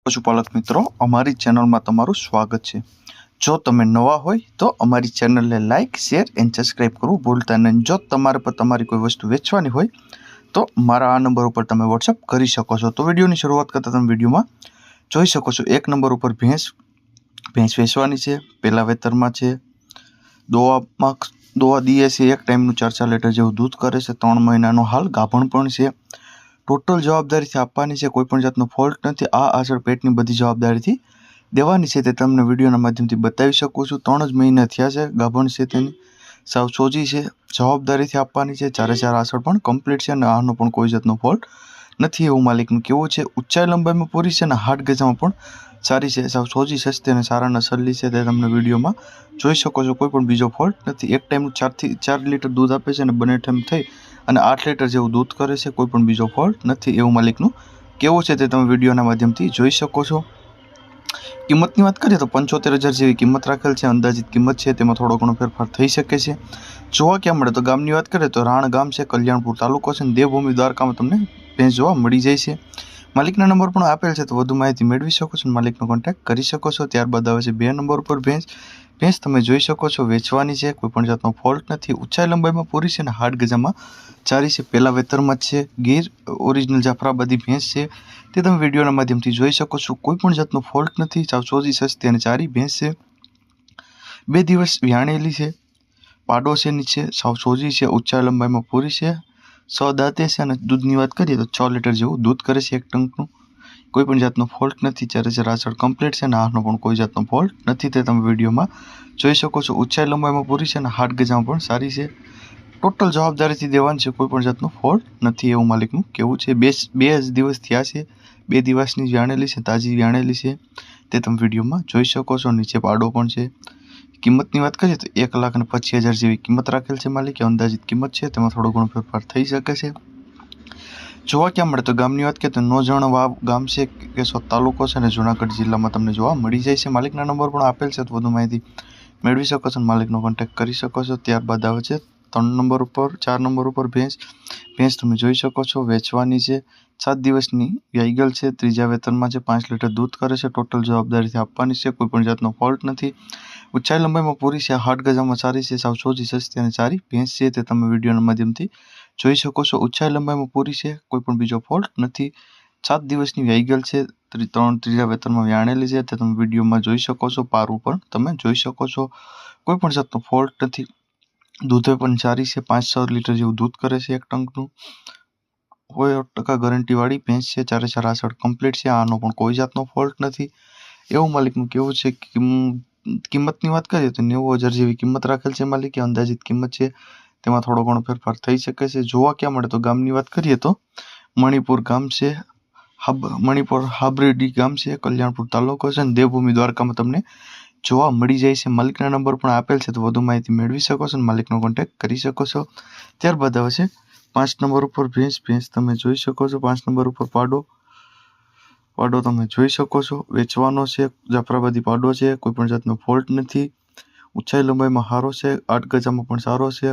પશુપાલક મિત્રો, અમારી ચેનલમાં તમારું સ્વાગત છે। જો તમે નવા હોય તો અમારી ચેનલને લાઇક, શેર એન્ડ સબસ્ક્રાઇબ કરવું ભૂલતા નહીં। જો તમારે પર તમારી કોઈ વસ્તુ વેચવાની હોય તો મારા આ નંબર ઉપર તમે વોટ્સઅપ કરી શકો છો। તો વિડીયોની શરૂઆત કરતાં તમે વિડીયોમાં જોઈ શકો છો, એક નંબર ઉપર ભેંસ વેચવાની છે, પહેલા વેતરમાં છે, દોવા દીએ છે, એક ટાઈમનું 4 લીટર જેવું દૂધ કરે છે, 3 મહિનાનો હાલ ગાભણ પણ છે। ટોટલ જવાબદારીથી આપવાની છે, કોઈ પણ જાતનો ફોલ્ટ નથી। આ આસળ પેટની બધી જવાબદારીથી દેવાની છે, તે તમને વિડીયોના માધ્યમથી બતાવી શકું છું। 3 જ મહિના થયા છે, ગાભણ છે, તેની સાવ સોજી છે, જવાબદારીથી આપવાની છે। 4 આસળ પણ કમ્પ્લીટ છે અને આનો પણ કોઈ જાતનો ફોલ્ટ નથી એવું માલિકનું કેવું છે। ઊંચાઈ લંબાઈમાં પૂરી છે અને હાટ ગજામાં પણ સારી છે, સાવ સોજી, સસ્તી અને સારા નસલની છે, તે તમને વિડીયોમાં જોઈ શકો છો। કોઈ પણ બીજો ફોલ્ટ નથી। એક ટાઈમનું 4 થી 4 લીટર દૂધ આપે છે અને બંને ટાઈમ થઈ અને 8 લીટર જેવું દૂધ કરે છે, કોઈ પણ બીજો ફોલ્ટ નથી એવું માલિકનું કેવું છે, તે તમે વિડીયોના માધ્યમથી જોઈ શકો છો। કિંમતની વાત કરીએ તો 75,000 જેવી કિંમત રાખેલ છે, અંદાજિત કિંમત છે, તેમાં થોડો ઘણો ફેરફાર થઈ શકે છે। જોવા ક્યાં મળે તો ગામની વાત કરીએ તો રાણ ગામ છે, કલ્યાણપુર તાલુકો છે, દેવભૂમિ દ્વારકામાં તમને ભેંસ જોવા મળી જાય છે। માલિકના નંબર પણ આપેલ છે, તો વધુ માહિતી મેળવી શકો છો, માલિકનો કોન્ટેક્ટ કરી શકો છો। ત્યારબાદ આવે છે 2 નંબર ઉપર ભેંસ તમે જોઈ શકો છો, વેચવાની છે, કોઈ પણ જાતનો ફોલ્ટ નથી। ઊંચાઈ લંબાઈમાં પૂરી છે અને હાટ ગજામાં ચારી છે, પહેલા વેતરમાં જ છે, ગીર ઓરિજિનલ જાફરાબાદી ભેંસ છે, તે તમે વિડીયોના માધ્યમથી જોઈ શકો છો। કોઈ પણ જાતનો ફોલ્ટ નથી, સાવ સોજી, સસ્તી અને સારી ભેંસ છે। 2 દિવસ વ્યાણેલી છે, પાડો છે નીચે, સાવ સોજી છે, ઊંચાઈ લંબાઈમાં પૂરી છે, 6 દાંતે છે અને દૂધની વાત કરીએ તો 6 લીટર જેવું દૂધ કરે છે, એક ટંકનું। કોઈ પણ જાતનો ફોલ્ટ નથી। 4 આસળ કમ્પ્લીટ છે અને આનો પણ કોઈ જાતનો ફોલ્ટ નથી, તે તમે વિડીયોમાં જોઈ શકો છો। ઊંચાઈ લંબાઈમાં પૂરી છે અને હાટ ગજામાં પણ સારી છે, ટોટલ જવાબદારીથી દેવાની છે, કોઈ પણ જાતનો ફોલ્ટ નથી એવું માલિકનું કેવું છે। 2 જ દિવસ થયા છે, 2 દિવસની વ્યાણેલી છે, તાજી વ્યાણેલી છે, તે તમે વિડીયોમાં જોઈ શકો છો। નીચે પાડો પણ છે। કિંમતની વાત કરીએ તો 1,25,000 જેવી કિંમત રાખેલ છે માલિકે, અંદાજિત કિંમત છે, તેમાં થોડો ઘણો ફેરફાર થઈ શકે છે। જોવા ક્યાં મળે તો ગામની વાત કરીએ તો નોજણ વાવ ગામ છે, કેશોદ તાલુકો છે અને જુનાગઢ જિલ્લામાં તમને જોવા મળી જાય છે। માલિકના નંબર પણ આપેલ છે, તો વધુ માહિતી મેળવી શકો છો, માલિકનો કોન્ટેક્ટ કરી શકો છો। ત્યારબાદ આવે છે 4 નંબર ઉપર ભેંસ તમે જોઈ શકો છો, વેચવાની છે, 7 દિવસની વ્યાઈગલ છે, 3જા વેતનમાં છે, 5 લીટર દૂધ કરે છે, ટોટલ જવાબદારીથી આપવાની છે, કોઈ પણ જાતનો ફોલ્ટ નથી। ઊંચાઈ લંબાઈમાં પૂરી છે, હાટ ગજામાં સારી છે, સાવ સોજી, સસ્તી અને સારી ભેંસ છે, તે તમે વિડીયોના માધ્યમથી જોઈ શકો છો। ઊંચાઈ લંબાઈમાં પૂરી છે, કોઈ પણ બીજો ફોલ્ટ નથી। 7 દિવસની વ્યાઈગલ છે, 3જા વેતનમાં વ્યાણેલી છે, તે તમે વિડીયોમાં જોઈ શકો છો। પારું પણ તમે જોઈ શકો છો, કોઈ પણ જાતનો ફોલ્ટ નથી। દૂધે પણ સારી છે, 5-6 લીટર જેવું દૂધ કરે છે, એક ટંકનું। 100% ગેરંટીવાળી ભેંસ છે, 4 આસળ કમ્પ્લીટ છે, આનો પણ કોઈ જાતનો ફોલ્ટ નથી એવું માલિકનું કેવું છે। કિંમતની વાત કરીએ તો 90,000 જેવી કિંમત રાખેલ છે માલિકે, અંદાજિત કિંમત છે, તેમાં થોડો ઘણો ફેરફાર થઈ શકે છે। જોવા ક્યાં મળે તો ગામની વાત કરીએ તો મણિપુર ગામ છે, મણિપુર હાબરડી ગામ છે, કલ્યાણપુર તાલુકો છે અને દેવભૂમિ દ્વારકામાં તમને જોવા મળી જાય છે। માલિકના નંબર પણ આપેલ છે, તો વધુ માહિતી મેળવી શકો છો અને માલિકનો કોન્ટેક્ટ કરી શકો છો। ત્યારબાદ આવે છે 5 નંબર ઉપર ભેંસ તમે જોઈ શકો છો। 5 નંબર ઉપર પાડો તમે જોઈ શકો છો, વેચવાનો છે, જાફરાબાદી પાડો છે, કોઈ પણ જાતનો ફોલ્ટ નથી। ઊંચાઈ લંબાઈમાં સારો છે, 8 ગજામાં પણ સારો છે,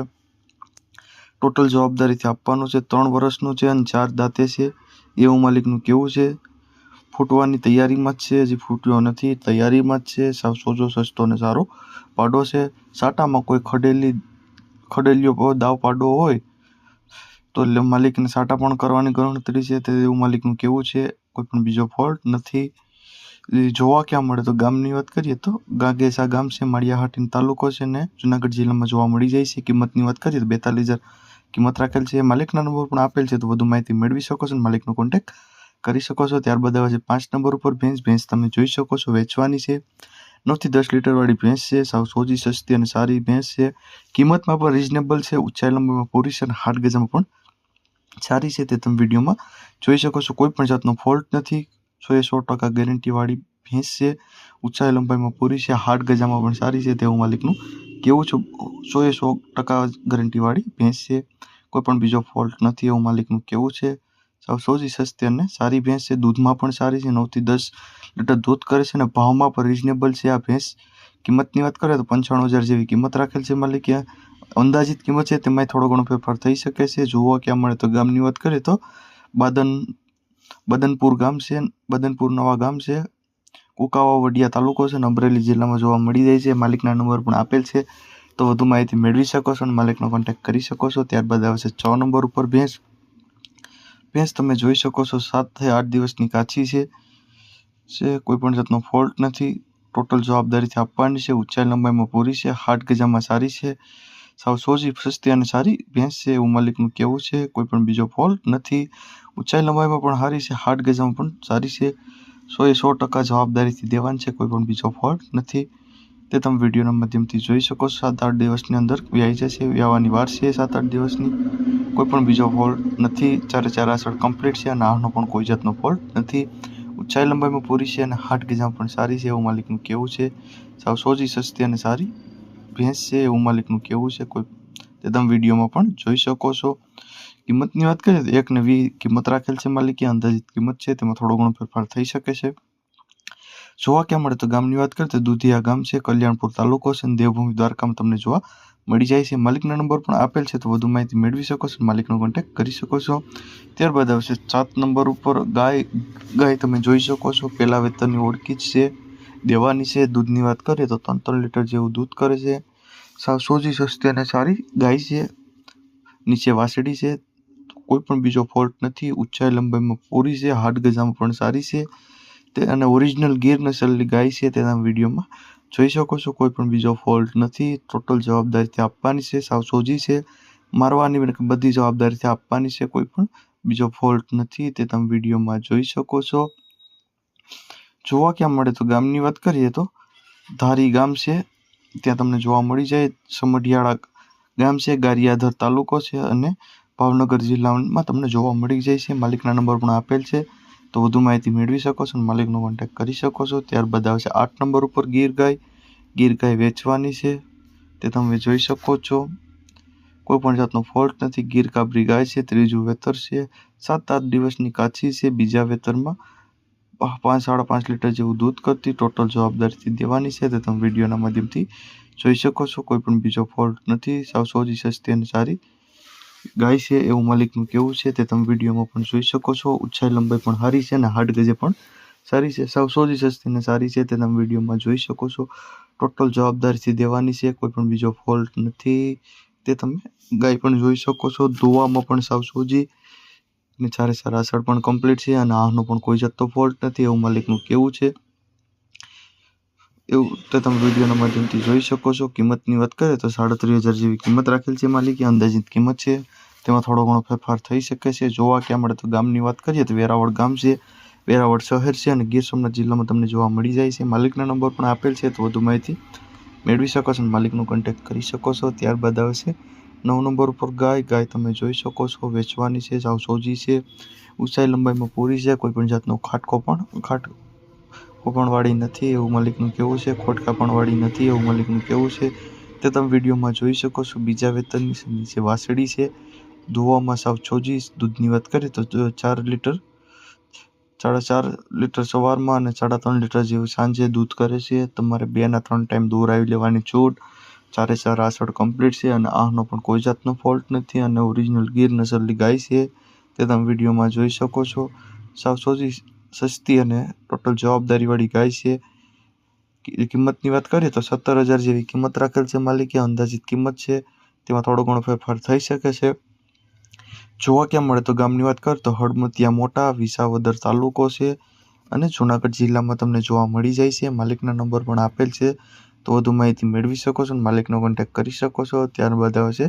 ટોટલ જવાબદારીથી આપવાનું છે, 3 વર્ષનું છે અને 4 દાંતે છે એવું માલિકનું કેવું છે। ફૂટવાની તૈયારીમાં જ છે, હજી ફૂટ્યો નથી, તૈયારીમાં જ છે, સાવ સોજો, સસ્તો અને સારો પાડો છે। સાટામાં કોઈ ખડેલિયો દાવ પાડો હોય તો માલિકને સાટા પણ કરવાની ગણતરી છે, તે એવું માલિકનું કેવું છે, કોઈ પણ બીજો ફોલ્ટ નથી। જોવા ક્યાં મળે તો ગામની વાત કરીએ તો ગાગેસા ગામ છે, માળિયાહાટી તાલુકો છે ને જુનાગઢ જિલ્લામાં જોવા મળી જાય છે। કિંમતની વાત કરીએ તો 42,000 કિંમત રાખેલ છે, માલિકના નંબર પણ આપેલ છે, તો વધુ માહિતી મેળવી શકો છો, માલિકનો કોન્ટેક્ટ કરી શકો છો। ત્યારબાદ આવે છે 5 નંબર ઉપર ભેંસ તમે જોઈ શકો છો, વેચવાની છે, 9 થી 10 લીટર વાળી ભેંસ છે, સાવ સોજી, સસ્તી અને સારી ભેંસ છે, કિંમતમાં પણ રીઝનેબલ છે, ઊંચાઈ લંબાઈમાં પૂરી છે અને હાટ ગજામાં પણ સારી છે, તે તમે વિડીયોમાં જોઈ શકો છો। કોઈ પણ જાતનો ફોલ્ટ નથી, 100% ગેરંટીવાળી ભેંસ છે, ઊંચાઈ લંબાઈમાં પૂરી છે, હાટ ગજામાં પણ સારી છે, તેવું માલિકનું કેવું છે। 100% ગેરંટીવાળી ભેંસ છે, કોઈ પણ બીજો ફોલ્ટ નથી એવું માલિકનું કેવું છે। સાવ સોજી, સસ્તી અને સારી ભેંસ છે, દૂધમાં પણ સારી છે, 9 થી 10 લીટર દૂધ કરે છે અને ભાવમાં પણ રીઝનેબલ છે આ ભેંસ। કિંમતની વાત કરીએ તો 95,000 જેવી કિંમત રાખેલ છે માલિકે, અંદાજિત કિંમત છે, તેમાં થોડો ઘણો ફેરફાર થઈ શકે છે। જોવા ક્યાં મળે તો ગામની વાત કરીએ તો બદનપુર ગામ છે, બદનપુર નવા ગામ છે, કુકાવા વડિયા તાલુકો છે અને અમરેલી જિલ્લામાં જોવા મળી જાય છે. માલિકના નંબર પણ આપેલ છે, તો વધુ માહિતી મેળવી શકો છો અને માલિકનો કોન્ટેક્ટ કરી શકો છો. ત્યારબાદ આવશે 6 નંબર ઉપર ભેંસ તમે જોઈ શકો છો 7 થી 8 દિવસની કાચી છે, કોઈ પણ જાતનો ફોલ્ટ નથી. ટોટલ જવાબદારીથી આપવાની છે. ઊંચાઈ લંબાઈમાં પૂરી છે, હાટ ગજામાં સારી છે, સાવ સોજી, સસ્તી અને સારી ભેંસ છે એવું માલિકનું કહેવું છે. કોઈ પણ બીજો ફોલ્ટ નથી. ઊંચાઈ લંબાઈમાં પણ સારી છે, હાટ ગજામાં પણ સારી છે. 100% જવાબદારીથી દેવાની છે, કોઈ પણ બીજો ફોલ્ટ નથી. તે તમે વિડીયોના માધ્યમથી જોઈ શકો છો. 7-8 દિવસની અંદર વ્યાઈ જશે, વ્યાવાની વાર છે 7-8 દિવસની. કોઈ પણ બીજો ફોલ્ટ નથી. 4 આસળ કમ્પ્લીટ છે અને આનો પણ કોઈ જાતનો ફોલ્ટ નથી. ઊંચાઈ લંબાઈમાં પૂરી છે અને હાટ ગજામાં પણ સારી છે એવું માલિકનું કહેવું છે. સાવ સોજી, સસ્તી અને સારી ભેંસ છે એવું માલિકનું કહેવું છે. તે તમે વિડીયોમાં પણ જોઈ શકો છો. કિંમતની વાત કરીએ તો 1.20 કિંમત રાખેલ છે માલિકે. અંદાજિત કિંમત છે, તેમાં થોડો ઘણો ફેરફાર થઈ શકે છે. જોવા ક્યાં મળે તો ગામની વાત કરીએ તો દુધિયા ગામ છે, કલ્યાણપુર તાલુકો છે અને દેવભૂમિ દ્વારકામાં તમને જોવા મળી જાય છે. માલિકના નંબર પણ આપેલ છે, તો વધુ માહિતી મેળવી શકો છો, માલિકનો કોન્ટેક્ટ કરી શકો છો. ત્યારબાદ આવશે 7 નંબર ઉપર ગાય તમે જોઈ શકો છો. પહેલા વેતરની ઓળખી જ છે, દેવાની છે. દૂધની વાત કરીએ તો 3 લીટર જેવું દૂધ કરે છે. સાવ સોજી, સસ્તી અને સારી ગાય છે. નીચે વાસળી છે, કોઈ પણ બીજો ફોલ્ટ નથી. ઊંચાઈ લંબાઈમાં પૂરી છે, હાટ ગજામાં પણ સારી છે. અને ઓરિજિનલ ગીર નસલની ગાય છે, તે તમે વિડીયોમાં જોઈ શકો છો. કોઈ પણ બીજો ફોલ્ટ નથી. ટોટલ જવાબદારીથી આપવાની છે, સાવ સોજી છે. મારવાની બધી જવાબદારીથી આપવાની છે, કોઈ પણ બીજો ફોલ્ટ નથી. તે તમે વિડીયોમાં જોઈ શકો છો. જોવા ક્યાં મળે તો ગામની વાત કરીએ તો ધારી ગામ છે, ત્યાં તમને જોવા મળી જાય. સમઢિયાળા ગામ છે, ગારિયાધર તાલુકો છે અને ભાવનગર જિલ્લામાં તમને જોવા મળી જાય છે. માલિકના નંબર પણ આપેલ છે, તો વધુ માહિતી મેળવી શકો છો અને માલિકનો કોન્ટેક્ટ કરી શકો છો. ત્યારબાદ આવશે 8 નંબર ઉપર ગીર ગાય વેચવાની છે, તે તમે જોઈ શકો છો. કોઈ પણ જાતનો ફોલ્ટ નથી. ગીર કાબરી ગાય છે, ત્રીજું વેતર છે, 7-8 દિવસની કાચી છે. બીજા વેતરમાં 5-5.5 લીટર જેવું દૂધ કરતી. ટોટલ જવાબદારીથી દેવાની છે, તે તમે વિડીયોના માધ્યમથી જોઈ શકો છો. કોઈ પણ બીજો ફોલ્ટ નથી. સાવ સોજી, સસ્તી અને સારી ગાય છે એવું માલિકનું કહેવું છે, તે તમે વિડીયોમાં પણ જોઈ શકો છો. ઊંચાઈ લંબાઈ પણ સારી છે અને હાટ ગજે પણ સારી છે. સાવ સોજી, સસ્તી અને સારી છે, તે તમે વિડીયોમાં જોઈ શકો છો. ટોટલ જવાબદારીથી દેવાની છે, કોઈ પણ બીજો ફોલ્ટ નથી. તે તમે ગાય પણ જોઈ શકો છો. ધોવામાં પણ સાવ સોજી અને 4 આસળ પણ કમ્પ્લીટ છે અને આનો પણ કોઈ જાતનો ફોલ્ટ નથી એવું માલિકનું કહેવું છે. એવું તે તમે વિડીયોના માધ્યમથી જોઈ શકો છો. કિંમતની વાત કરીએ તો 37,000 જેવી કિંમત રાખેલ છે માલિકે. અંદાજિત કિંમત છે, તેમાં થોડો ઘણો ફેરફાર થઈ શકે છે. જોવા ક્યાં મળે તો ગામની વાત કરીએ તો વેરાવળ ગામ છે, વેરાવળ શહેર છે અને ગીર સોમનાથ જિલ્લામાં તમને જોવા મળી જાય છે. માલિકના નંબર પણ આપેલ છે, તો વધુ માહિતી મેળવી શકો છો અને માલિકનો કોન્ટેક્ટ કરી શકો છો. ત્યારબાદ આવશે 9 નંબર ઉપર ગાય તમે જોઈ શકો છો. વેચવાની છે, સાવ સોજી છે. ઊંચાઈ લંબાઈમાં પૂરી છે. કોઈ પણ જાતનો ખાટકો વાળી નથી એવું માલિકનું કહેવું છે. ખોટકા પણ વાળી નથી એવું માલિકનું કહેવું છે. તે તમે વિડીયોમાં જોઈ શકો છો. બીજા વેતનની નીચે વાસળી છે. ધોવામાં સાવ સોજી. દૂધની વાત કરીએ તો 4 લીટર 4.5 લીટર સવારમાં અને 3.5 લીટર જેવું સાંજે દૂધ કરે છે. તમારે 2 ના 3 ટાઈમ દોરાવી લેવાની છૂટ. 4 આસળ કમ્પ્લીટ છે અને આનો પણ કોઈ જાતનો ફોલ્ટ નથી અને ઓરિજિનલ ગીર નસલની ગાય છે, તે તમે વિડીયોમાં જોઈ શકો છો. સાવ સોજી, સસ્તી અને ટોટલ જવાબદારીવાળી ગાય છે. કિંમતની વાત કરીએ તો 17,000 જેવી કિંમત રાખેલ છે માલિકે. અંદાજિત કિંમત છે, તેમાં થોડો ઘણો ફેરફાર થઈ શકે છે. જોવા ક્યાં મળે તો ગામની વાત કરીએ તો હળમતિયા મોટા, વિસાવદર તાલુકો છે અને જુનાગઢ જિલ્લામાં તમને જોવા મળી જાય છે. માલિકના નંબર પણ આપેલ છે, તો વધુ માહિતી મેળવી શકો છો અને માલિકનો કોન્ટેક્ટ કરી શકો છો. ત્યારબાદ આવશે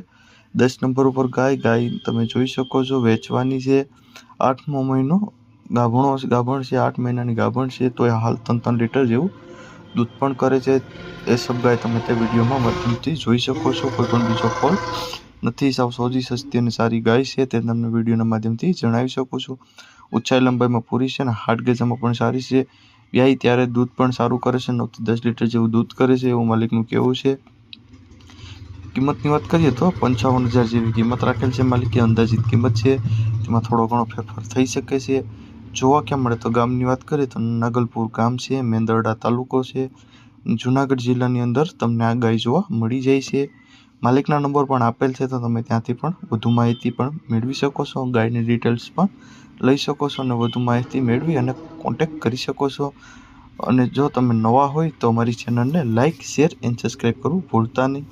10 નંબર ઉપર ગાય તમે જોઈ શકો છો. વેચવાની છે. 8મો મહિનો ગાભણ છે, 8 મહિનાની ગાભણ છે, તો એ હાલ 3 લીટર જેવું દૂધ પણ કરે છે. એ સબ ગાય તમે તે વિડીયોમાં માધ્યમથી જોઈ શકો છો. કોઈ પણ બીજો ફોલ્ટ નથી. સાવ સોજી, સસ્તી અને સારી ગાય છે, તે તમને વિડીયોના માધ્યમથી જણાવી શકું છું. ઊંચાઈ લંબાઈમાં પૂરી છે અને હાટ ગજામાં પણ સારી છે. વ્યાય ત્યારે દૂધ પણ સારું કરે છે. 9 થી 10 લીટર જેવું દૂધ કરે છે એવું માલિકનું કહેવું છે. કિંમતની વાત કરીએ તો 55,000 જેવી કિંમત રાખેલ છે માલિકે. અંદાજિત કિંમત છે, તેમાં થોડો ઘણો ફેરફાર થઈ શકે છે. જોવા ક્યાં મળે તો ગામની વાત કરીએ તો નાગલપુર ગામ છે, મેંદરડા તાલુકો છે, જુનાગઢ જિલ્લાની અંદર તમને આ ગાય જોવા મળી જાય છે. માલિકના નંબર પણ આપેલ છે, તો તમે ત્યાંથી પણ વધુ માહિતી પણ મેળવી શકો છો. ગાયની ડિટેલ્સ પણ લઈ શકો છો અને વધુ માહિતી મેળવી અને કોન્ટેક્ટ કરી શકો છો. અને જો તમે નવા હોય તો મારી ચેનલને લાઇક, શેર એન્ડ સબસ્ક્રાઈબ કરવું ભૂલતા નહીં.